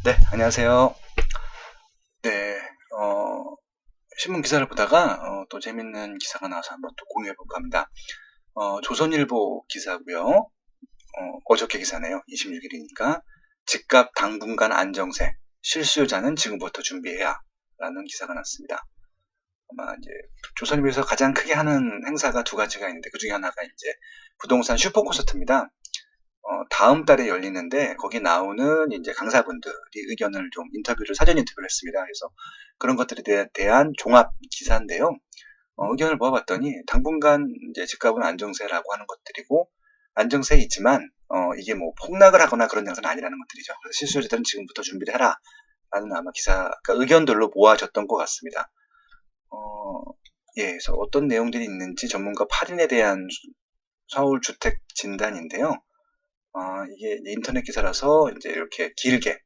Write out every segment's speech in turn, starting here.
네, 안녕하세요. 네, 신문 기사를 보다가 또 재밌는 기사가 나와서 한번 또 공유해 볼까 합니다. 조선일보 기사고요. 어저께 기사네요. 26일이니까. 집값 당분간 안정세. 실수요자는 지금부터 준비해야. 라는 기사가 났습니다. 아마 이제 조선일보에서 가장 크게 하는 행사가 두 가지가 있는데 그 중에 하나가 이제 부동산 슈퍼 콘서트입니다. 다음 달에 열리는데 거기 나오는 이제 강사분들이 의견을 좀 사전 인터뷰를 했습니다. 그래서 그런 것들에 대한 종합 기사인데요. 의견을 모아봤더니 당분간 이제 집값은 안정세라고 하는 것들이고 안정세이지만 이게 뭐 폭락을 하거나 그런 양상은 아니라는 것들이죠. 그래서 실수요자들은 지금부터 준비를 해라 라는 아마 기사가 의견들로 모아졌던 것 같습니다. 예, 그래서 어떤 내용들이 있는지 전문가 8인에 대한 서울 주택 진단인데요. 이게 인터넷 기사라서 이제 이렇게 길게,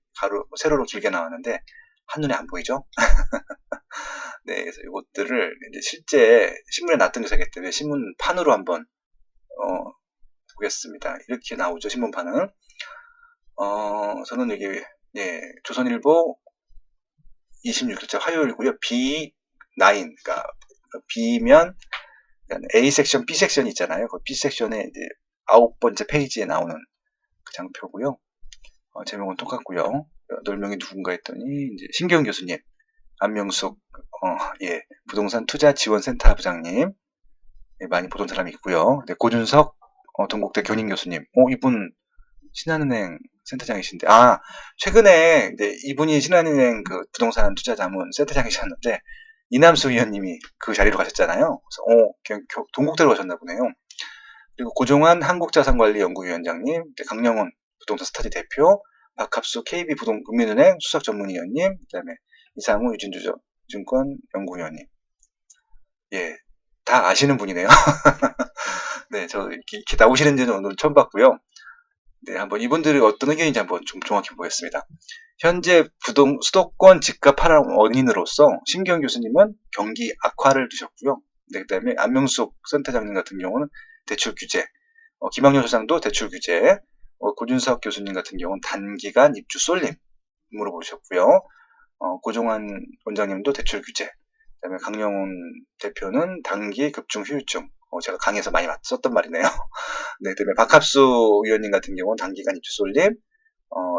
세로로 길게 나왔는데, 한눈에 안 보이죠? 네, 그래서 이것들을 이제 실제 신문에 났던 기사이기 때문에 신문판으로 한번, 보겠습니다. 이렇게 나오죠, 신문판은. 저는 이게, 예, 조선일보 26일자 화요일이고요. B9, 그러니까 B면, A 섹션, B 섹션이 있잖아요. 그 B 섹션에 이제 9번째 페이지에 나오는 그 장표고요. 제목은 똑같고요. 8명이 누군가 했더니 이제 신경 교수님, 안명숙 예, 부동산 투자 지원센터 부장님, 예, 많이 보던 사람이 있고요. 네, 고준석 동국대 교님 교수님, 이분 신한은행 센터장이신데, 최근에 이제 이분이 신한은행 그 부동산 투자 자문 센터장이셨는데 이남수 위원님이 그 자리로 가셨잖아요. 그래서 그냥 동국대로 가셨나 보네요. 그리고 고종환 한국자산관리연구위원장님, 강영훈 부동산 스터디 대표, 박합수 KB금융은행 수석전문위원님, 그다음에 이상우 유진투자증권 연구위원님. 예, 다 아시는 분이네요. 네, 저 이렇게 나오시는지는 오늘 처음 봤고요. 네, 한번 이분들이 어떤 의견인지 한번 좀 정확히 보겠습니다. 현재 수도권 집값 하락 원인으로서 신경 교수님은 경기 악화를 두셨고요. 네, 그다음에 안명숙 센터장님 같은 경우는 대출 규제, 김학년 소장도 대출 규제, 고준석 교수님 같은 경우는 단기간 입주 쏠림으로 보셨고요. 고종환 원장님도 대출 규제, 그다음에 강영훈 대표는 단기 급증 후유증. 제가 강의에서 많이 썼던 말이네요. 네, 그다음에 박합수 위원님 같은 경우는 단기간 입주 쏠림,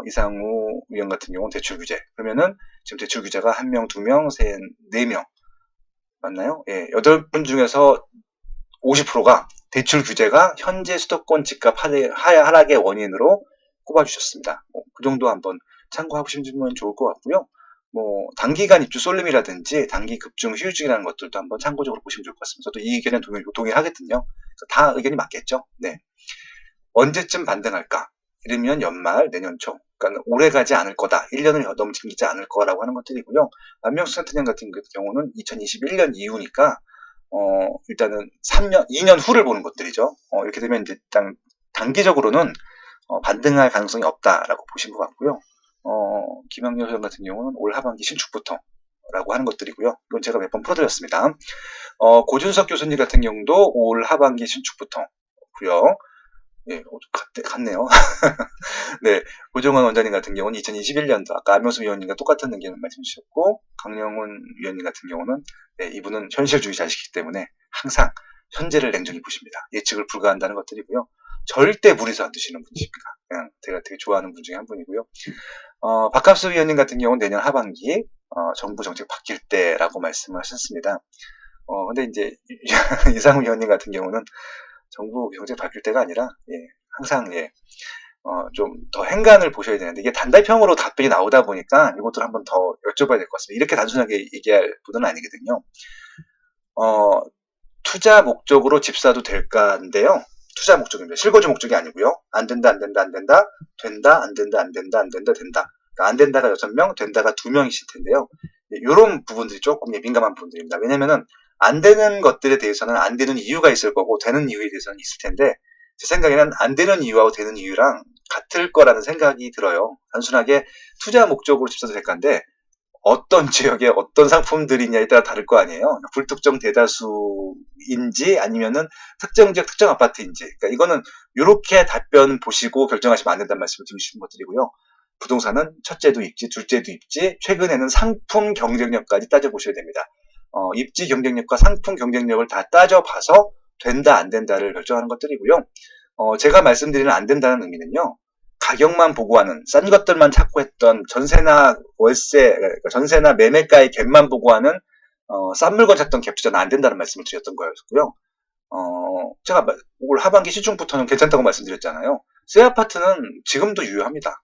이상우 위원 같은 경우는 대출 규제. 그러면은 지금 대출 규제가 1명, 2명, 4명 맞나요? 예, 8분 중에서 50%가 대출 규제가 현재 수도권 집값 하락의 원인으로 꼽아주셨습니다. 그 정도 한번 참고하시면 좋을 것 같고요. 단기간 입주 쏠림이라든지 단기 급증 후유증이라는 것들도 한번 참고적으로 보시면 좋을 것 같습니다. 저도 이 의견에 동의하거든요. 다 의견이 맞겠죠? 네. 언제쯤 반등할까? 이르면 연말, 내년 초. 그러니까 오래 가지 않을 거다. 1년을 넘기지 않을 거라고 하는 것들이고요. 안명수 센터장 같은 경우는 2021년 이후니까 일단은 2년 후를 보는 것들이죠. 이렇게 되면 이제 일단 단기적으로는 반등할 가능성이 없다라고 보신 것 같고요. 김학년 소장 같은 경우는 올 하반기 신축부터라고 하는 것들이고요. 이건 제가 몇 번 풀어드렸습니다. 고준석 교수님 같은 경우도 올 하반기 신축부터고요. 예, 같네요. 네, 고종환 원장님 같은 경우는 2021년도 아까 안명수 위원님과 똑같은 의견을 말씀 주셨고 강영훈 위원님 같은 경우는 네, 이분은 현실주의자시기 때문에 항상 현재를 냉정히 보십니다. 예측을 불가한다는 것들이고요. 절대 무리해서 안 드시는 분이십니다. 그냥 제가 되게 좋아하는 분 중에 한 분이고요. 박합수 위원님 같은 경우는 내년 하반기 정부 정책 바뀔 때라고 말씀을 하셨습니다. 근데 이제 이상우 위원님 같은 경우는 정부 정책 바뀔 때가 아니라 항상 좀 더 행간을 보셔야 되는데 이게 단답형으로 답변이 나오다 보니까 이것들 한번 더 여쭤봐야 될 것 같습니다. 이렇게 단순하게 얘기할 분은 아니거든요. 투자 목적으로 집 사도 될까인데요. 투자 목적입니다. 실거주 목적이 아니고요. 안 된다, 안 된다, 안 된다, 된다, 안 된다, 안 된다, 안 된다, 된다. 그러니까 안 된다가 6명, 된다가 2명이실 텐데요. 이런 부분들이 조금 민감한 부분들입니다. 왜냐면은 안 되는 것들에 대해서는 안 되는 이유가 있을 거고 되는 이유에 대해서는 있을 텐데 제 생각에는 안 되는 이유하고 되는 이유랑 같을 거라는 생각이 들어요. 단순하게 투자 목적으로 집 사도 될까인데 어떤 지역에 어떤 상품들이냐에 따라 다를 거 아니에요. 불특정 대다수인지 아니면은 특정 지역 특정 아파트인지. 그러니까 이거는 이렇게 답변 보시고 결정하시면 안 된다는 말씀을 드리고 싶은 것들이고요. 부동산은 첫째도 입지, 둘째도 입지, 최근에는 상품 경쟁력까지 따져보셔야 됩니다. 입지 경쟁력과 상품 경쟁력을 다 따져봐서 된다, 안 된다를 결정하는 것들이고요. 제가 말씀드리는 안 된다는 의미는요. 가격만 보고 하는, 싼 것들만 찾고 했던 전세나 월세, 전세나 매매가의 갭만 보고 하는 싼 물건 찾던 갭 투자는 안 된다는 말씀을 드렸던 거였고요. 제가 올 하반기 시중부터는 괜찮다고 말씀드렸잖아요. 새 아파트는 지금도 유효합니다.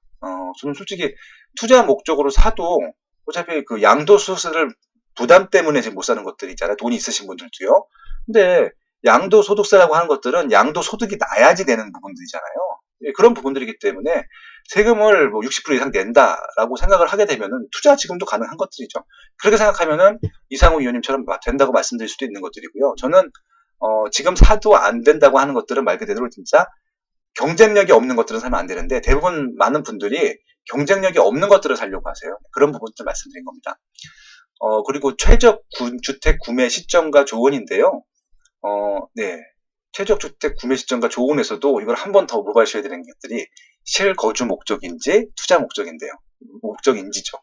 저는 솔직히 투자 목적으로 사도 어차피 그 양도소득세를 부담 때문에 지금 못 사는 것들이 있잖아요. 돈이 있으신 분들도요. 근데 양도소득세라고 하는 것들은 양도소득이 나야지 되는 부분들이잖아요. 예, 그런 부분들이기 때문에 세금을 뭐 60% 이상 낸다라고 생각을 하게 되면은 투자 지금도 가능한 것들이죠. 그렇게 생각하면은 이상우 위원님처럼 된다고 말씀드릴 수도 있는 것들이고요. 저는 지금 사도 안 된다고 하는 것들은 말 그대로 진짜 경쟁력이 없는 것들은 사면 안 되는데 대부분 많은 분들이 경쟁력이 없는 것들을 사려고 하세요. 그런 부분들 말씀드린 겁니다. 그리고 최적 주택 구매 시점과 조언인데요. 네. 최적 주택 구매 시점과 조언에서도 이걸 한 번 더 물어봐셔야 되는 것들이 실거주 목적인지 투자 목적인데요. 목적인지죠.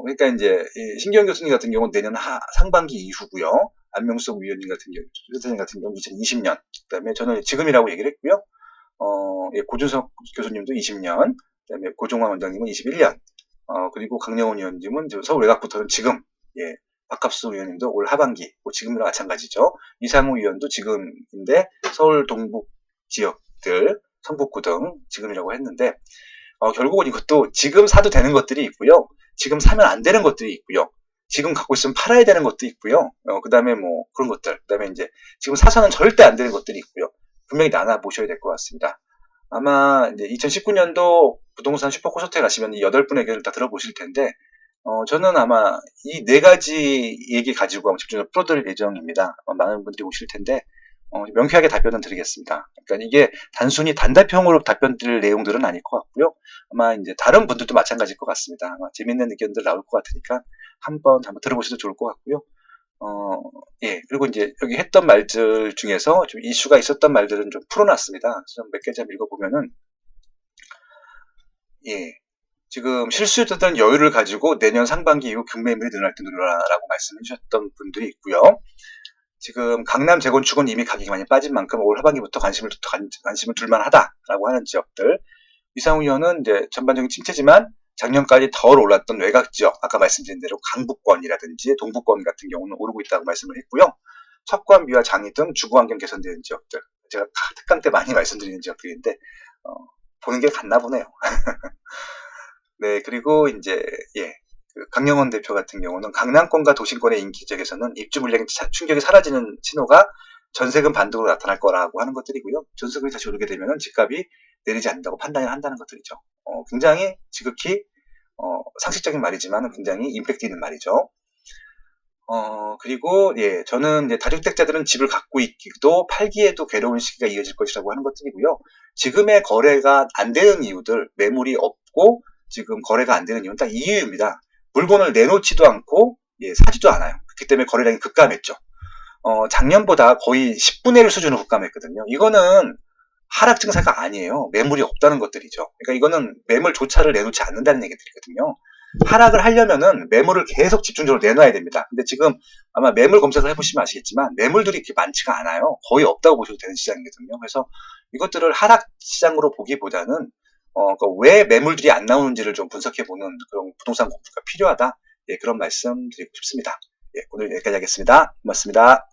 그러니까 이제 신경 교수님 같은 경우는 내년 상반기 이후고요. 안명숙 위원님 같은 경우 2020년. 그다음에 저는 지금이라고 얘기를 했고요. 예, 고준석 교수님도 20년. 그다음에 고종환 원장님은 21년. 그리고 강영훈 위원님은 서울 외곽부터는 지금. 예. 박갑수 의원님도 올 하반기, 뭐 지금이랑 마찬가지죠. 이상우 의원도 지금인데 서울 동북 지역들, 성북구 등 지금이라고 했는데 결국은 이것도 지금 사도 되는 것들이 있고요. 지금 사면 안 되는 것들이 있고요. 지금 갖고 있으면 팔아야 되는 것도 있고요. 그 다음에 뭐 그런 것들, 그 다음에 이제 지금 사서는 절대 안 되는 것들이 있고요. 분명히 나눠 보셔야 될 것 같습니다. 아마 이제 2019년도 부동산 슈퍼코스트에 가시면 이 8분의 얘기를 다 들어보실 텐데 저는 아마 이 4가지 얘기 가지고 집중적으로 풀어드릴 예정입니다. 많은 분들이 오실 텐데 명쾌하게 답변은 드리겠습니다. 그러니까 이게 단순히 단답형으로 답변 드릴 내용들은 아닐 것 같고요. 아마 이제 다른 분들도 마찬가지일 것 같습니다. 아마 재밌는 의견들 나올 것 같으니까 한번 들어보셔도 좋을 것 같고요. 예, 그리고 이제 여기 했던 말들 중에서 좀 이슈가 있었던 말들은 좀 풀어놨습니다. 몇 개 좀 읽어보면은, 예. 지금 실수였던 여유를 가지고 내년 상반기 이후 경매물이 늘어날 때 늘어나라고 말씀해 주셨던 분들이 있고요. 지금 강남 재건축은 이미 가격이 많이 빠진 만큼 올 하반기부터 관심을 둘만하다라고 하는 지역들. 이상우 의원은 이제 전반적인 침체지만 작년까지 덜 올랐던 외곽 지역, 아까 말씀드린 대로 강북권이라든지 동북권 같은 경우는 오르고 있다고 말씀을 했고요. 석관비와 장이 등 주거 환경 개선되는 지역들. 제가 특강 때 많이 말씀드리는 지역들인데 보는 게 같나 보네요. 네, 그리고 이제 예, 강영원 대표 같은 경우는 강남권과 도심권의 인기 지역에서는 입주 물량 충격이 사라지는 신호가 전세금 반등으로 나타날 거라고 하는 것들이고요. 전세금이 다시 오르게 되면 집값이 내리지 않는다고 판단을 한다는 것들이죠. 굉장히 지극히 상식적인 말이지만 굉장히 임팩트 있는 말이죠. 그리고 예, 저는 이제 다주택자들은 집을 갖고 있기도 팔기에도 괴로운 시기가 이어질 것이라고 하는 것들이고요. 지금의 거래가 안 되는 이유들, 매물이 없고 지금 거래가 안 되는 이유는 딱 이유입니다. 물건을 내놓지도 않고 예, 사지도 않아요. 그렇기 때문에 거래량이 급감했죠. 작년보다 거의 10분의 1 수준으로 급감했거든요. 이거는 하락 증세가 아니에요. 매물이 없다는 것들이죠. 그러니까 이거는 매물조차를 내놓지 않는다는 얘기들이거든요. 하락을 하려면은 매물을 계속 집중적으로 내놔야 됩니다. 근데 지금 아마 매물 검색을 해보시면 아시겠지만 매물들이 이렇게 많지가 않아요. 거의 없다고 보셔도 되는 시장이거든요. 그래서 이것들을 하락 시장으로 보기보다는 그러니까 왜 매물들이 안 나오는지를 좀 분석해보는 그런 부동산 공부가 필요하다. 예, 그런 말씀 드리고 싶습니다. 예, 오늘 여기까지 하겠습니다. 고맙습니다.